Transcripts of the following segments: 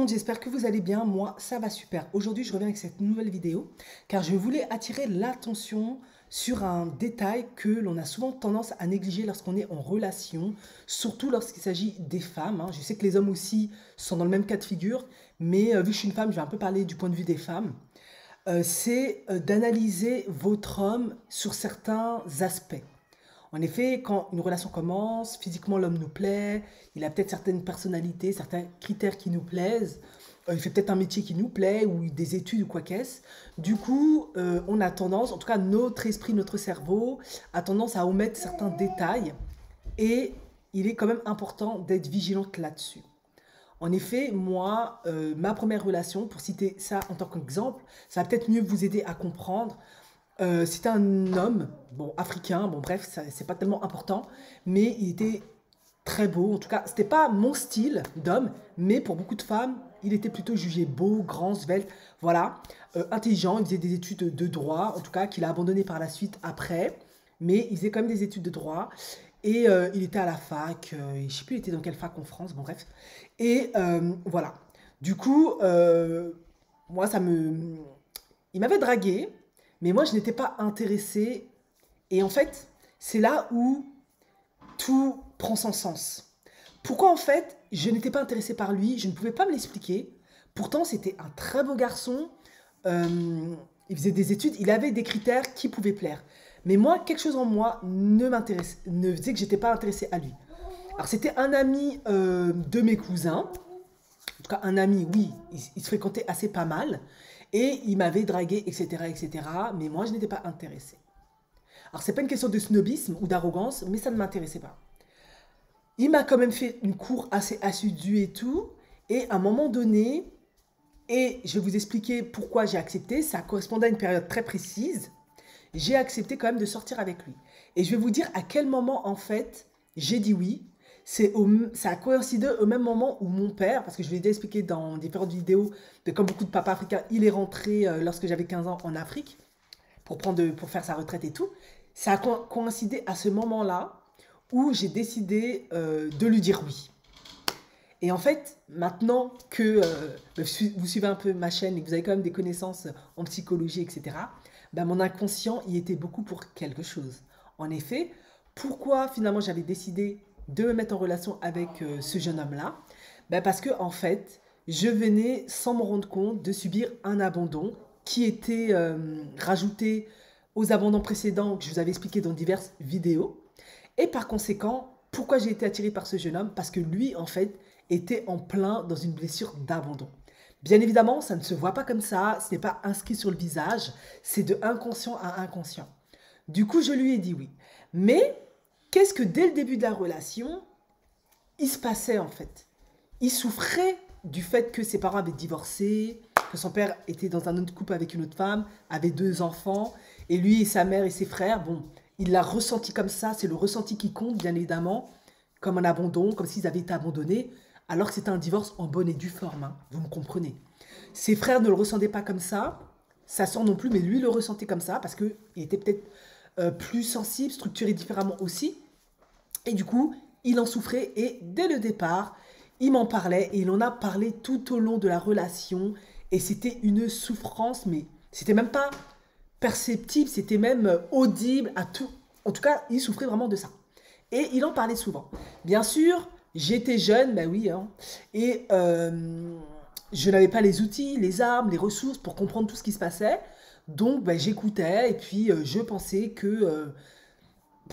monde, j'espère que vous allez bien. Moi, ça va super. Aujourd'hui, je reviens avec cette nouvelle vidéo car je voulais attirer l'attention sur un détail que l'on a souvent tendance à négliger lorsqu'on est en relation, surtout lorsqu'il s'agit des femmes, hein. Je sais que les hommes aussi sont dans le même cas de figure, mais vu que je suis une femme, je vais un peu parler du point de vue des femmes. C'est d'analyser votre homme sur certains aspects. En effet, quand une relation commence, physiquement l'homme nous plaît, il a peut-être certaines personnalités, certains critères qui nous plaisent, il fait peut-être un métier qui nous plaît ou des études ou quoi qu'est-ce. Du coup, on a tendance, en tout cas notre esprit, notre cerveau, a tendance à omettre certains détails et il est quand même important d'être vigilante là-dessus. En effet, moi, ma première relation, pour citer ça en tant qu'exemple, ça va peut-être mieux vous aider à comprendre. C'était un homme, bon, africain, bon bref, c'est pas tellement important, mais il était très beau. En tout cas, c'était pas mon style d'homme, mais pour beaucoup de femmes, il était plutôt jugé beau, grand, svelte, voilà. Intelligent, il faisait des études de droit, en tout cas, qu'il a abandonné par la suite après, mais il faisait quand même des études de droit. Et il était à la fac, je sais plus, il était dans quelle fac en France, bon bref. Et voilà. Du coup, moi, il m'avait dragué, mais moi, je n'étais pas intéressée. Et en fait, c'est là où tout prend son sens. Pourquoi, en fait, je n'étais pas intéressée par lui? Je ne pouvais pas me l'expliquer. Pourtant, c'était un très beau garçon. Il faisait des études. Il avait des critères qui pouvaient plaire. Mais moi, quelque chose en moi ne faisait que j'étais pas intéressée à lui. Alors, c'était un ami de mes cousins. En tout cas, un ami, oui, il se fréquentait assez pas mal. Et il m'avait dragué, etc., etc. Mais moi, je n'étais pas intéressée. Alors, c'est pas une question de snobisme ou d'arrogance, mais ça ne m'intéressait pas. Il m'a quand même fait une cour assez assidue et tout. Et à un moment donné, et je vais vous expliquer pourquoi j'ai accepté, ça correspondait à une période très précise. J'ai accepté quand même de sortir avec lui. Et je vais vous dire à quel moment, en fait, j'ai dit oui. Ça a coïncidé au même moment où mon père, parce que je l'ai déjà expliqué dans différentes vidéos, de comme beaucoup de papas africains, il est rentré lorsque j'avais 15 ans en Afrique pour faire sa retraite et tout. Ça a coïncidé à ce moment-là où j'ai décidé de lui dire oui. Et en fait, maintenant que vous suivez un peu ma chaîne et que vous avez quand même des connaissances en psychologie, etc., ben mon inconscient y était beaucoup pour quelque chose. En effet, pourquoi finalement j'avais décidé de me mettre en relation avec ce jeune homme-là? Ben parce que en fait, je venais sans me rendre compte de subir un abandon qui était rajouté aux abandons précédents que je vous avais expliqué dans diverses vidéos. Et par conséquent, pourquoi j'ai été attirée par ce jeune homme? Parce que lui, en fait, était en plein dans une blessure d'abandon. Bien évidemment, ça ne se voit pas comme ça, ce n'est pas inscrit sur le visage, c'est de inconscient à inconscient. Du coup, je lui ai dit oui. Mais qu'est-ce que dès le début de la relation, il se passait en fait? Il souffrait du fait que ses parents avaient divorcé, que son père était dans un autre couple avec une autre femme, avait 2 enfants, et lui et sa mère et ses frères, bon, il l'a ressenti comme ça, c'est le ressenti qui compte, bien évidemment, comme un abandon, comme s'ils avaient été abandonnés, alors que c'était un divorce en bonne et due forme, hein, vous me comprenez. Ses frères ne le ressentaient pas comme ça, sa soeur non plus, mais lui le ressentait comme ça, parce qu'il était peut-être plus sensible, structuré différemment aussi, et du coup, il en souffrait, et dès le départ, il m'en parlait, et il en a parlé tout au long de la relation, et c'était une souffrance, mais c'était même pas perceptible, c'était même audible à tout. En tout cas, il souffrait vraiment de ça. Et il en parlait souvent. Bien sûr, j'étais jeune, ben oui, hein, et je n'avais pas les outils, les armes, les ressources pour comprendre tout ce qui se passait. Donc, ben, j'écoutais et puis je pensais que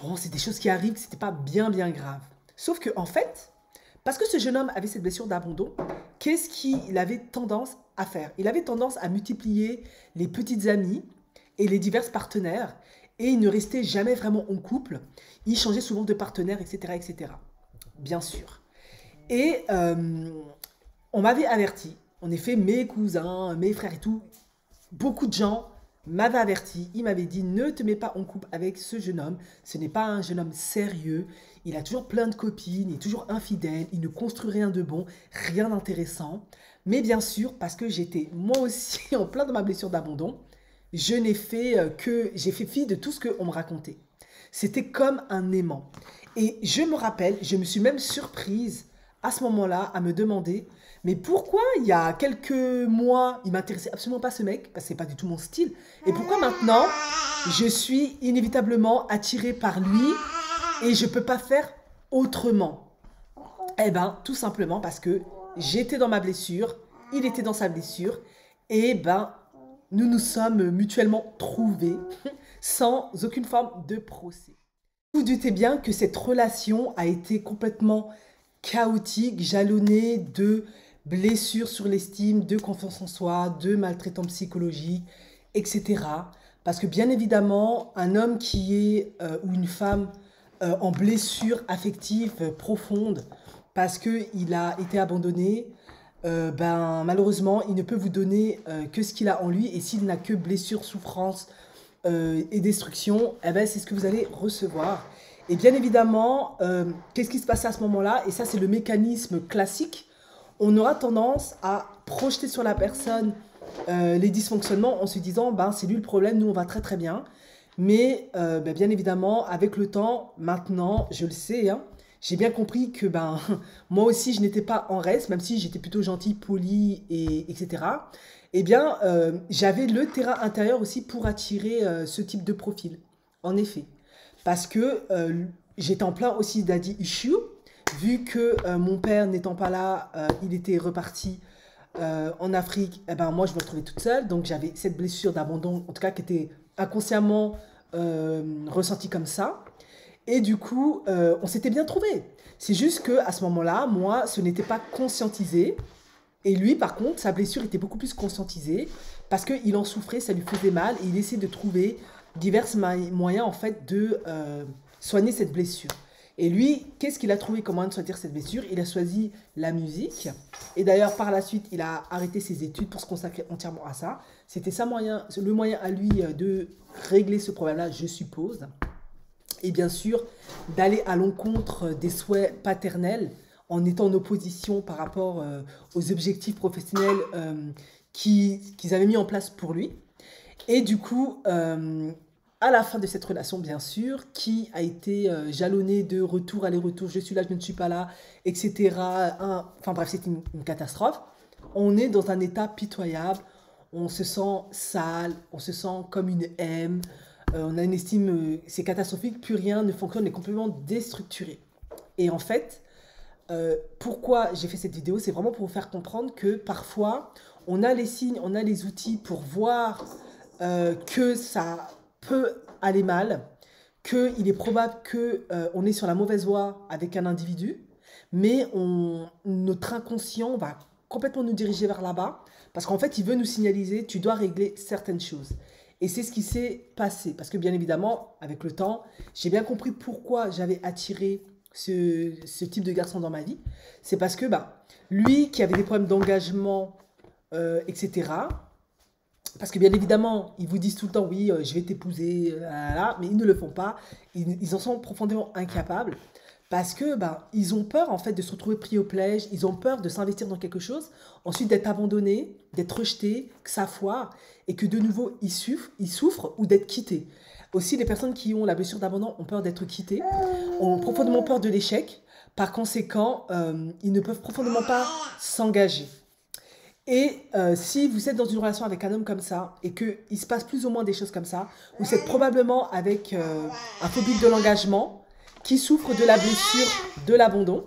bon, c'est des choses qui arrivent, que c'était pas bien, bien grave. Sauf que, en fait, parce que ce jeune homme avait cette blessure d'abandon, qu'est-ce qu'il avait tendance à faire? Il avait tendance à multiplier les petites amies et les divers partenaires, et il ne restait jamais vraiment en couple. Il changeait souvent de partenaire, etc., etc. Bien sûr. Et on m'avait averti, en effet, mes cousins, mes frères et tout, beaucoup de gens m'avaient averti, ils m'avaient dit ne te mets pas en couple avec ce jeune homme, ce n'est pas un jeune homme sérieux, il a toujours plein de copines, il est toujours infidèle, il ne construit rien de bon, rien d'intéressant. Mais bien sûr, parce que j'étais moi aussi en plein dans ma blessure d'abandon, je n'ai fait j'ai fait fi de tout ce qu'on me racontait. C'était comme un aimant. Et je me rappelle, je me suis même surprise à ce moment-là à me demander, mais pourquoi il y a quelques mois, il m'intéressait absolument pas ce mec, parce que c'est pas du tout mon style, et pourquoi maintenant, je suis inévitablement attirée par lui et je peux pas faire autrement? Eh ben, tout simplement parce que j'étais dans ma blessure, il était dans sa blessure, et ben, nous nous sommes mutuellement trouvés sans aucune forme de procès. Vous doutez bien que cette relation a été complètement chaotique, jalonnée de blessures sur l'estime, de confiance en soi, de maltraitance psychologique, etc. Parce que bien évidemment, un homme qui est ou une femme en blessure affective profonde parce qu'il a été abandonné, ben, malheureusement, il ne peut vous donner que ce qu'il a en lui. Et s'il n'a que blessure, souffrance et destruction, eh ben, c'est ce que vous allez recevoir. Et bien évidemment, qu'est-ce qui se passe à ce moment-là? Et ça, c'est le mécanisme classique. On aura tendance à projeter sur la personne les dysfonctionnements en se disant, ben, c'est lui le problème, nous, on va très très bien. Mais ben, bien évidemment, avec le temps, maintenant, je le sais, hein, j'ai bien compris que ben, moi aussi, je n'étais pas en reste, même si j'étais plutôt gentil, poli, etc. Eh bien, j'avais le terrain intérieur aussi pour attirer ce type de profil, en effet. Parce que j'étais en plein aussi daddy issue, vu que mon père n'étant pas là, il était reparti en Afrique, eh ben, moi je me retrouvais toute seule, donc j'avais cette blessure d'abandon, en tout cas qui était inconsciemment ressentie comme ça. Et du coup, on s'était bien trouvé. C'est juste que à ce moment-là, moi, ce n'était pas conscientisé. Et lui, par contre, sa blessure était beaucoup plus conscientisée parce qu'il en souffrait, ça lui faisait mal et il essayait de trouver divers moyens en fait de soigner cette blessure. Et lui, qu'est-ce qu'il a trouvé comme moyen de soigner cette blessure? Il a choisi la musique. Et d'ailleurs, par la suite, il a arrêté ses études pour se consacrer entièrement à ça. C'était le moyen à lui de régler ce problème-là, je suppose. Et bien sûr, d'aller à l'encontre des souhaits paternels en étant en opposition par rapport aux objectifs professionnels qu'ils avaient mis en place pour lui. Et du coup, à la fin de cette relation, bien sûr, qui a été jalonnée de retour, aller-retour, je suis là, je ne suis pas là, etc. Enfin bref, c'est une catastrophe. On est dans un état pitoyable, on se sent sale, on se sent comme une M, on a une estime, c'est catastrophique, plus rien ne fonctionne, on est complètement déstructuré. Et en fait, pourquoi j'ai fait cette vidéo, c'est vraiment pour vous faire comprendre que parfois, on a les signes, on a les outils pour voir que ça peut aller mal, qu'il est probable qu'on est sur la mauvaise voie avec un individu, mais notre inconscient va complètement nous diriger vers là-bas, parce qu'en fait, il veut nous signaliser, tu dois régler certaines choses. Et c'est ce qui s'est passé, parce que bien évidemment, avec le temps, j'ai bien compris pourquoi j'avais attiré ce type de garçon dans ma vie. C'est parce que bah, lui qui avait des problèmes d'engagement, etc., parce que bien évidemment, ils vous disent tout le temps, oui, je vais t'épouser, mais ils ne le font pas. Ils en sont profondément incapables parce que ils ont peur en fait de se retrouver pris au piège, ils ont peur de s'investir dans quelque chose, ensuite d'être abandonnés, d'être rejetés, que ça foire et que de nouveau ils souffrent ou d'être quittés. Aussi, les personnes qui ont la blessure d'abandon ont peur d'être quittées, ont profondément peur de l'échec. Par conséquent, ils ne peuvent profondément pas s'engager. Et si vous êtes dans une relation avec un homme comme ça et qu'il se passe plus ou moins des choses comme ça, vous êtes probablement avec un phobique de l'engagement qui souffre de la blessure de l'abandon.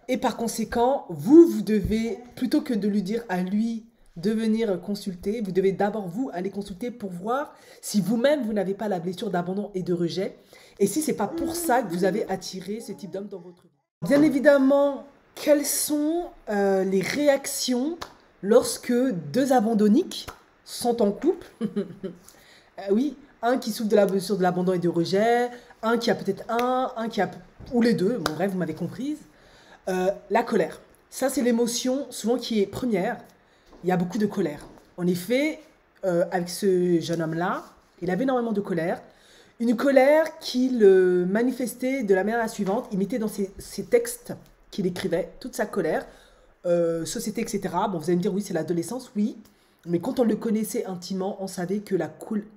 Et par conséquent, vous devez, plutôt que de lui dire à lui de venir consulter, vous devez d'abord vous aller consulter pour voir si vous-même vous n'avez pas la blessure d'abandon et de rejet. Et si ce n'est pas pour ça que vous avez attiré ce type d'homme dans votre vie. Bien évidemment, quelles sont les réactions lorsque deux abandonniques sont en couple? Oui, un qui souffre de la blessure de l'abandon et du rejet, un qui a peut-être un qui a... ou les deux, bon bref, vous m'avez comprise. La colère. Ça, c'est l'émotion souvent qui est première. Il y a beaucoup de colère. En effet, avec ce jeune homme-là, il avait énormément de colère. Une colère qu'il manifestait de la manière suivante. Il mettait dans ses textes qu'il écrivait toute sa colère. Société, etc. Bon, vous allez me dire, oui, c'est l'adolescence, oui. Mais quand on le connaissait intimement, on savait que la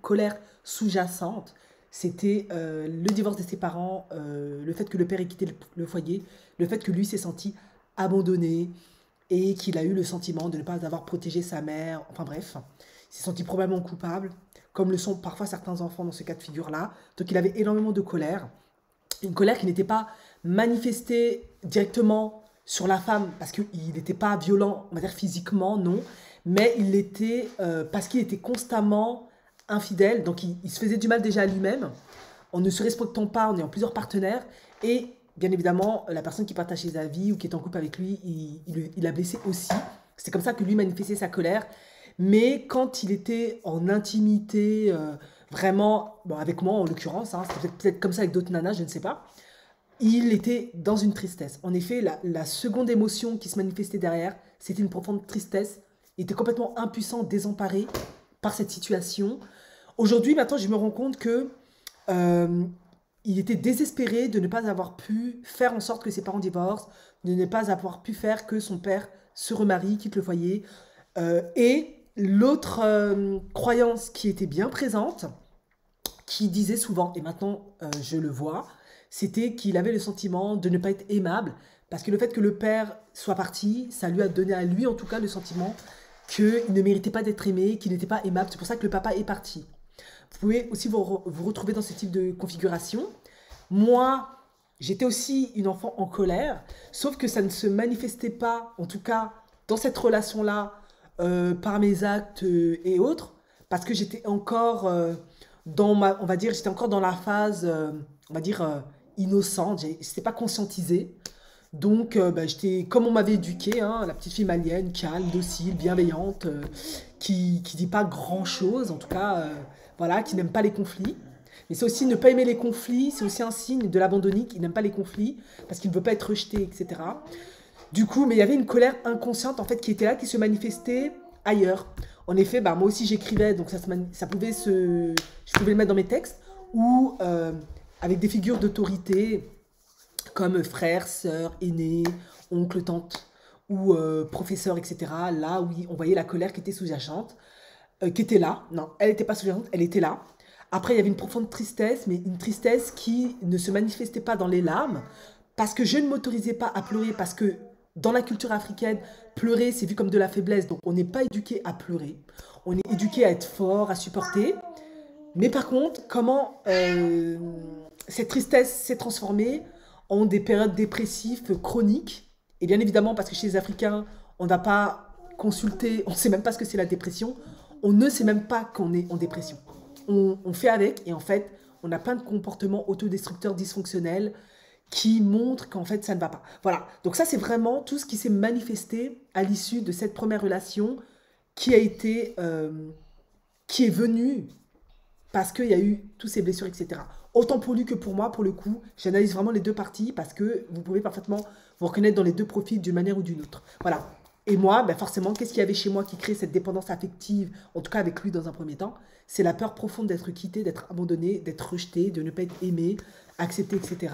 colère sous-jacente, c'était le divorce de ses parents, le fait que le père ait quitté le foyer, le fait que lui s'est senti abandonné et qu'il a eu le sentiment de ne pas avoir protégé sa mère. Enfin bref, il s'est senti probablement coupable, comme le sont parfois certains enfants dans ce cas de figure-là. Donc il avait énormément de colère. Une colère qui n'était pas manifestée directement sur la femme, parce qu'il n'était pas violent, on va dire physiquement, non, mais il l'était parce qu'il était constamment infidèle, donc il se faisait du mal déjà à lui-même, en ne se respectant pas, en ayant plusieurs partenaires, et bien évidemment, la personne qui partageait sa vie ou qui est en couple avec lui, il l'a blessé aussi. C'est comme ça que lui manifestait sa colère. Mais quand il était en intimité, vraiment, bon, avec moi en l'occurrence, hein, c'est peut-être comme ça avec d'autres nanas, je ne sais pas, il était dans une tristesse. En effet, la seconde émotion qui se manifestait derrière, c'était une profonde tristesse. Il était complètement impuissant, désemparé par cette situation. Aujourd'hui, maintenant, je me rends compte que euh, il était désespéré de ne pas avoir pu faire en sorte que ses parents divorcent, de ne pas avoir pu faire que son père se remarie, quitte le foyer. Et l'autre croyance qui était bien présente, qui disait souvent, et maintenant je le vois, c'était qu'il avait le sentiment de ne pas être aimable, parce que le fait que le père soit parti, ça lui a donné à lui en tout cas le sentiment qu'il ne méritait pas d'être aimé, qu'il n'était pas aimable. C'est pour ça que le papa est parti. Vous pouvez aussi vous retrouver dans ce type de configuration. Moi, j'étais aussi une enfant en colère, sauf que ça ne se manifestait pas, en tout cas dans cette relation-là, par mes actes et autres, parce que j'étais encore on va dire, j'étais encore dans la phase, on va dire, innocente, j'étais pas conscientisée. Donc, bah, j'étais comme on m'avait éduquée, hein, la petite fille malienne, calme, docile, bienveillante, qui dit pas grand-chose, en tout cas, voilà, qui n'aime pas les conflits. Mais c'est aussi ne pas aimer les conflits, c'est aussi un signe de l'abandonné qui n'aime pas les conflits, parce qu'il ne veut pas être rejeté, etc. Du coup, mais il y avait une colère inconsciente, en fait, qui était là, qui se manifestait ailleurs. En effet, bah, moi aussi j'écrivais, donc ça pouvait je pouvais le mettre dans mes textes, ou avec des figures d'autorité, comme frère, sœur, aîné, oncle, tante, ou professeur, etc. Là, oui, on voyait la colère qui était sous-jacente, qui était là. Non, elle n'était pas sous-jacente, elle était là. Après, il y avait une profonde tristesse, mais une tristesse qui ne se manifestait pas dans les larmes, parce que je ne m'autorisais pas à pleurer, parce que dans la culture africaine, pleurer, c'est vu comme de la faiblesse. Donc, on n'est pas éduqué à pleurer. On est éduqué à être fort, à supporter. Mais par contre, comment cette tristesse s'est transformée en des périodes dépressives chroniques. Et bien évidemment, parce que chez les Africains, on n'a pas consulté, on ne sait même pas ce que c'est la dépression. On ne sait même pas qu'on est en dépression. On fait avec, et en fait, on a plein de comportements autodestructeurs dysfonctionnels qui montrent qu'en fait, ça ne va pas. Voilà. Donc ça, c'est vraiment tout ce qui s'est manifesté à l'issue de cette première relation qui a été, qui est venue parce qu'il y a eu toutes ces blessures, etc. Autant pour lui que pour moi, pour le coup, j'analyse vraiment les deux parties parce que vous pouvez parfaitement vous reconnaître dans les deux profils d'une manière ou d'une autre. Voilà. Et moi, ben forcément, qu'est-ce qu'il y avait chez moi qui crée cette dépendance affective, en tout cas avec lui dans un premier temps? C'est la peur profonde d'être quitté, d'être abandonné, d'être rejeté, de ne pas être aimé, accepté, etc.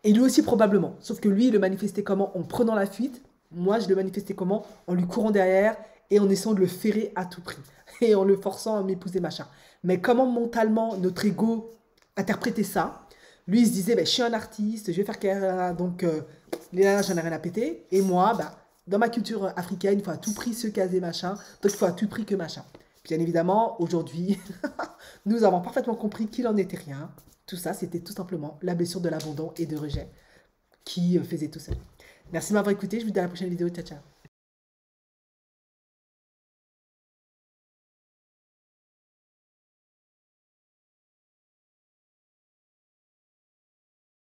Et lui aussi probablement. Sauf que lui, il le manifestait comment? En prenant la fuite. Moi, je le manifestais comment? En lui courant derrière et en essayant de le ferrer à tout prix. Et en le forçant à m'épouser, machin. Mais comment mentalement notre ego interprétait ça? Lui, il se disait, ben, je suis un artiste, je vais faire carrière, donc les nanas, j'en ai rien à péter. Et moi, ben, dans ma culture africaine, il faut à tout prix se caser, machin. Donc, il faut à tout prix que machin. Bien évidemment, aujourd'hui, nous avons parfaitement compris qu'il en était rien. Tout ça, c'était tout simplement la blessure de l'abandon et de rejet qui faisait tout ça. Merci de m'avoir écouté. Je vous dis à la prochaine vidéo. Ciao, ciao.